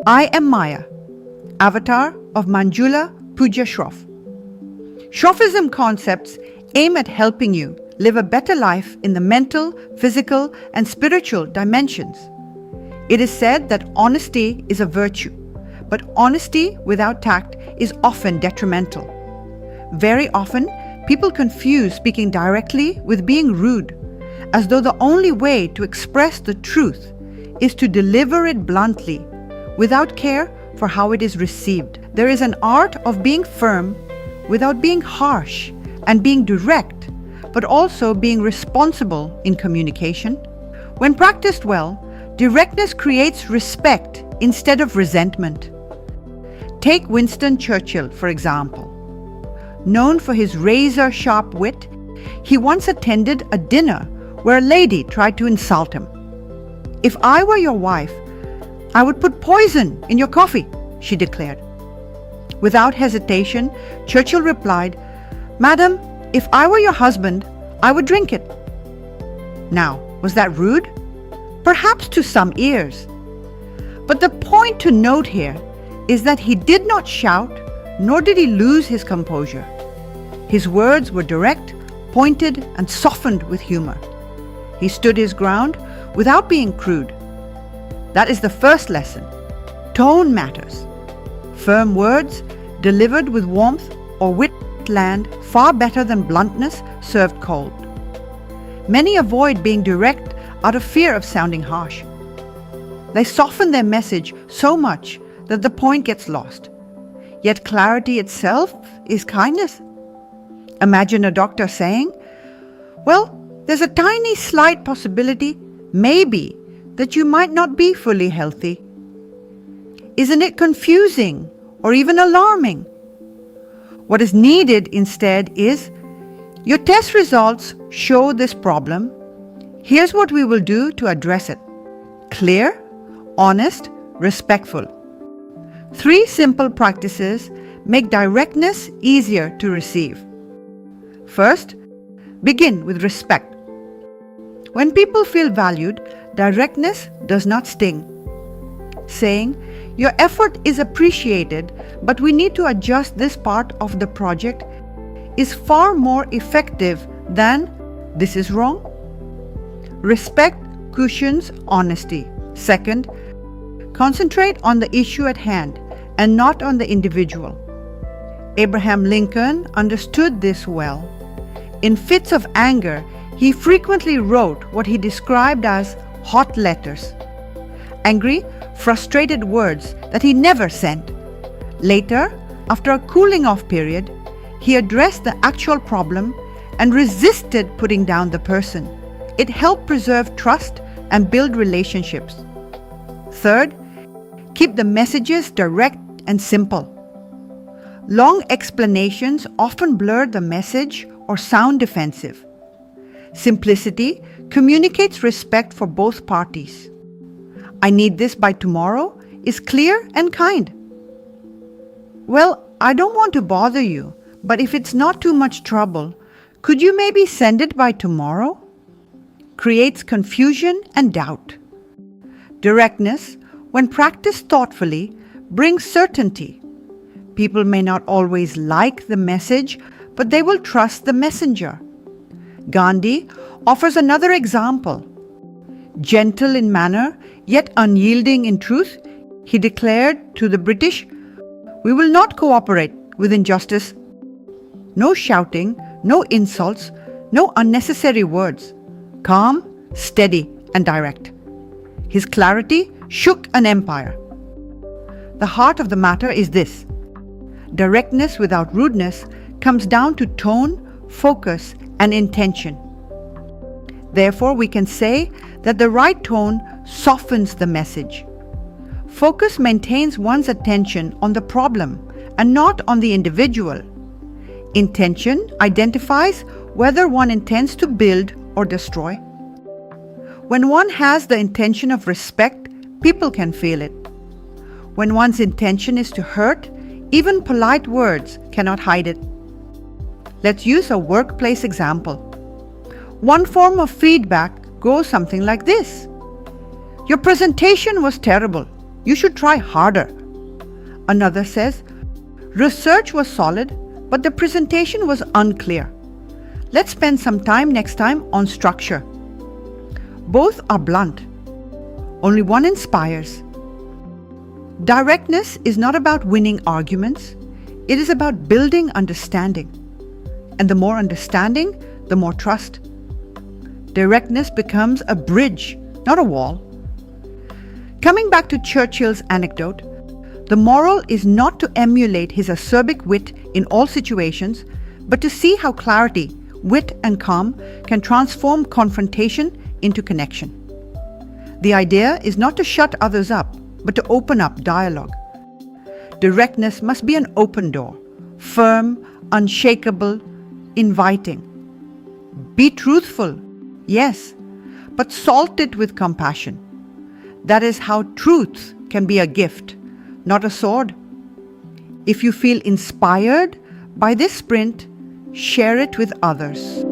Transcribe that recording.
I am Maya, avatar of Manjula Puja Shroff. Shroffism concepts aim at helping you live a better life in the mental, physical, and spiritual dimensions. It is said that honesty is a virtue, but honesty without tact is often detrimental. Very often, people confuse speaking directly with being rude, as though the only way to express the truth is to deliver it bluntly, without care for how it is received. There is an art of being firm without being harsh and being direct, but also being responsible in communication. When practiced well, directness creates respect instead of resentment. Take Winston Churchill, for example. Known for his razor-sharp wit, he once attended a dinner where a lady tried to insult him. "If I were your wife, I would put poison in your coffee," she declared. Without hesitation, Churchill replied, "Madam, if I were your husband, I would drink it." Now, was that rude? Perhaps to some ears. But the point to note here is that he did not shout, nor did he lose his composure. His words were direct, pointed, and softened with humor. He stood his ground without being crude. That is the first lesson. Tone matters. Firm words, delivered with warmth or wit, land far better than bluntness served cold. Many avoid being direct out of fear of sounding harsh. They soften their message so much that the point gets lost. Yet clarity itself is kindness. Imagine a doctor saying, "Well, there's a tiny slight possibility, maybe, that you might not be fully healthy." Isn't it confusing or even alarming? What is needed instead is, "Your test results show this problem. Here's what we will do to address it." Clear, honest, respectful. 3 simple practices make directness easier to receive. First, begin with respect. When people feel valued, directness does not sting. Saying, "Your effort is appreciated, but we need to adjust this part of the project," is far more effective than, "This is wrong." Respect cushions honesty. Second, concentrate on the issue at hand and not on the individual. Abraham Lincoln understood this well. In fits of anger, he frequently wrote what he described as hot letters. Angry, frustrated words that he never sent. Later, after a cooling off period, he addressed the actual problem and resisted putting down the person. It helped preserve trust and build relationships. Third, keep the messages direct and simple. Long explanations often blur the message or sound defensive. Simplicity communicates respect for both parties. "I need this by tomorrow" is clear and kind. "Well, I don't want to bother you, but if it's not too much trouble, could you maybe send it by tomorrow?" Creates confusion and doubt. Directness, when practiced thoughtfully, brings certainty. People may not always like the message, but they will trust the messenger. Gandhi offers another example. Gentle in manner, yet unyielding in truth, he declared to the British, "We will not cooperate with injustice. No shouting, no insults, no unnecessary words. Calm, steady, and direct." His clarity shook an empire. The heart of the matter is this. Directness without rudeness comes down to tone, focus, and intention. Therefore, we can say that the right tone softens the message. Focus maintains one's attention on the problem and not on the individual. Intention identifies whether one intends to build or destroy. When one has the intention of respect, people can feel it. When one's intention is to hurt, even polite words cannot hide it. Let's use a workplace example. One form of feedback goes something like this. "Your presentation was terrible. You should try harder. Another says, research was solid, but the presentation was unclear. Let's spend some time next time on structure. Both are blunt. Only one inspires. Directness is not about winning arguments. It is about building understanding. And the more understanding, the more trust. Directness becomes a bridge, not a wall. Coming back to Churchill's anecdote, the moral is not to emulate his acerbic wit in all situations, but to see how clarity, wit, and calm can transform confrontation into connection. The idea is not to shut others up, but to open up dialogue. Directness must be an open door, firm, unshakable, inviting. Be truthful, yes, but salt it with compassion. That is how truth can be a gift, not a sword. If you feel inspired by this sprint, share it with others.